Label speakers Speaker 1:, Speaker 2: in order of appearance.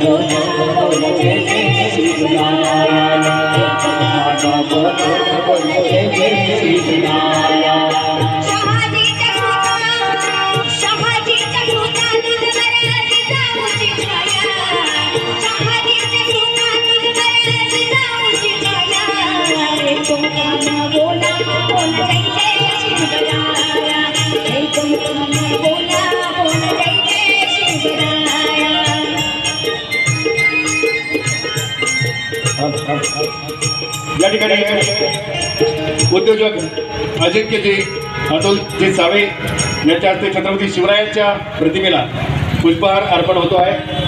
Speaker 1: बोला बोल जय जय शिवराया बोल जय जय शिवराया
Speaker 2: या ठिकाणी उद्योजक अजिंक्यजी अतुलजी सावे यांच्या हस्ते छत्रपती शिवरायांच्या प्रतिमेला पुष्पहार अर्पण होतो आहे।